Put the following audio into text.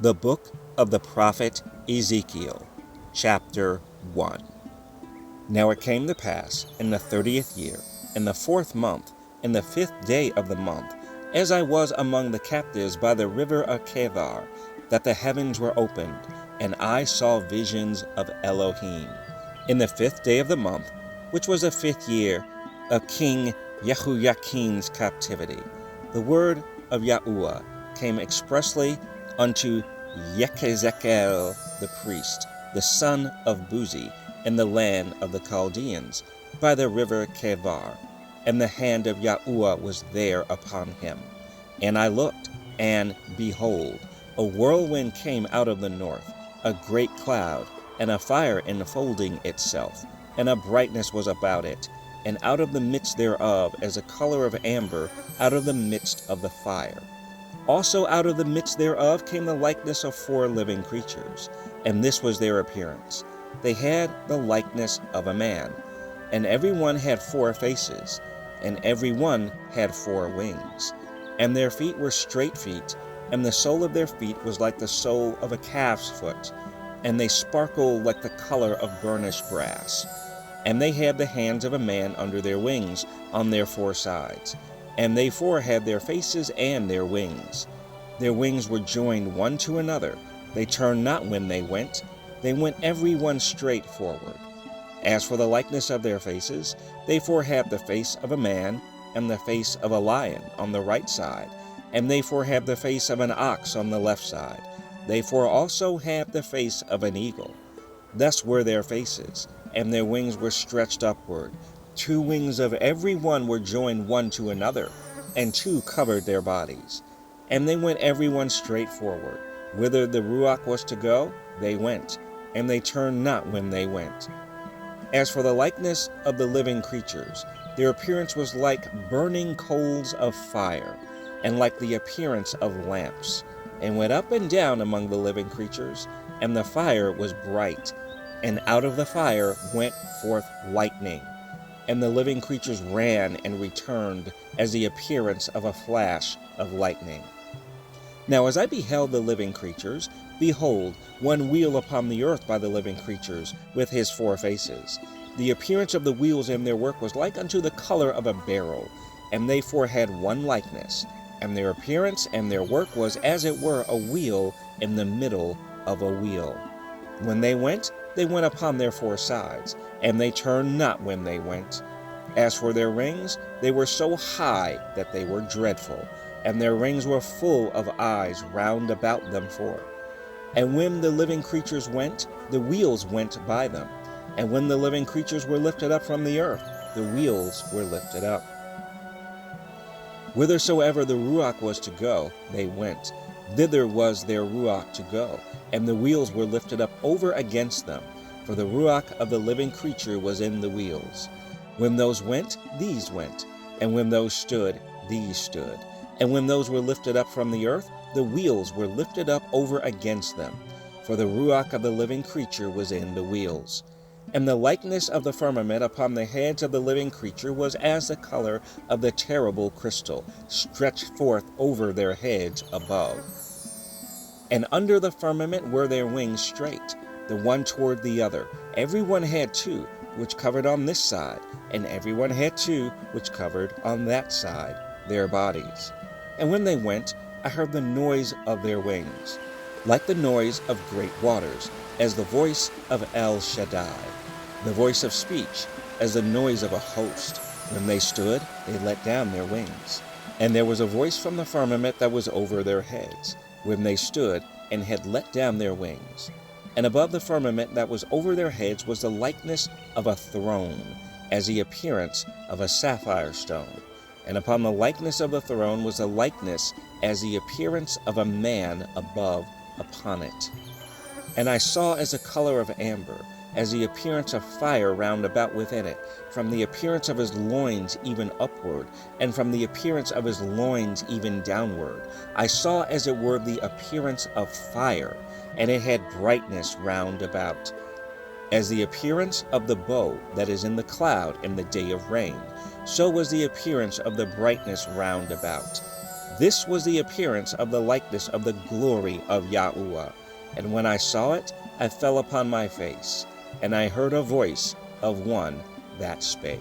The Book of the Prophet Ezekiel, Chapter 1. Now it came to pass, in the 30th year, in the 4th month, in the 5th day of the month, as I was among the captives by the river of Kebar, that the heavens were opened, and I saw visions of Elohim. In the 5th day of the month, which was the 5th year of King Jehoiakim's captivity, the word of Yahuwah came expressly unto Ezekiel the priest, the son of Buzi, in the land of the Chaldeans, by the river Kebar, and the hand of Yahuwah was there upon him. And I looked, and behold, a whirlwind came out of the north, a great cloud, and a fire enfolding itself, and a brightness was about it, and out of the midst thereof, as a color of amber, out of the midst of the fire. Also out of the midst thereof came the likeness of 4 living creatures, and this was their appearance. They had the likeness of a man, and every one had 4 faces, and every one had 4 wings. And their feet were straight feet, and the sole of their feet was like the sole of a calf's foot, and they sparkled like the color of burnished brass. And they had the hands of a man under their wings on their 4 sides. And they 4 had their faces and their wings. Their wings were joined one to another. They turned not when they went every one straight forward. As for the likeness of their faces, they 4 had the face of a man, and the face of a lion on the right side, and they 4 had the face of an ox on the left side. They 4 also had the face of an eagle. Thus were their faces, and their wings were stretched upward. 2 wings of every one were joined one to another, and 2 covered their bodies. And they went every one straight forward. Whither the Ruach was to go, they went, and they turned not when they went. As for the likeness of the living creatures, their appearance was like burning coals of fire, and like the appearance of lamps, and went up and down among the living creatures, and the fire was bright, and out of the fire went forth lightning. And the living creatures ran and returned as the appearance of a flash of lightning. Now as I beheld the living creatures, behold, one wheel upon the earth by the living creatures, with his 4 faces. The appearance of the wheels and their work was like unto the color of a beryl, and they 4 had one likeness, and their appearance and their work was as it were a wheel in the middle of a wheel. When they went upon their 4 sides, and they turned not when they went. As for their rings, they were so high that they were dreadful, and their rings were full of eyes round about them 4. And when the living creatures went, the wheels went by them. And when the living creatures were lifted up from the earth, the wheels were lifted up. Whithersoever the Ruach was to go, they went. Thither was their Ruach to go, and the wheels were lifted up over against them, for the Ruach of the living creature was in the wheels. When those went, these went, and when those stood, these stood. And when those were lifted up from the earth, the wheels were lifted up over against them, for the Ruach of the living creature was in the wheels. And the likeness of the firmament upon the heads of the living creature was as the color of the terrible crystal, stretched forth over their heads above. And under the firmament were their wings straight, the one toward the other. Every one had 2, which covered on this side, and every one had 2, which covered on that side, their bodies. And when they went, I heard the noise of their wings, like the noise of great waters, as the voice of El Shaddai, the voice of speech, as the noise of a host. When they stood, they let down their wings. And there was a voice from the firmament that was over their heads, when they stood and had let down their wings. And above the firmament that was over their heads was the likeness of a throne, as the appearance of a sapphire stone. And upon the likeness of the throne was the likeness as the appearance of a man above upon it. And I saw as a color of amber, as the appearance of fire round about within it, from the appearance of his loins even upward, and from the appearance of his loins even downward. I saw as it were the appearance of fire, and it had brightness round about, as the appearance of the bow that is in the cloud in the day of rain. So was the appearance of the brightness round about. This was the appearance of the likeness of the glory of Yahuwah. And when I saw it, I fell upon my face, and I heard a voice of one that spake.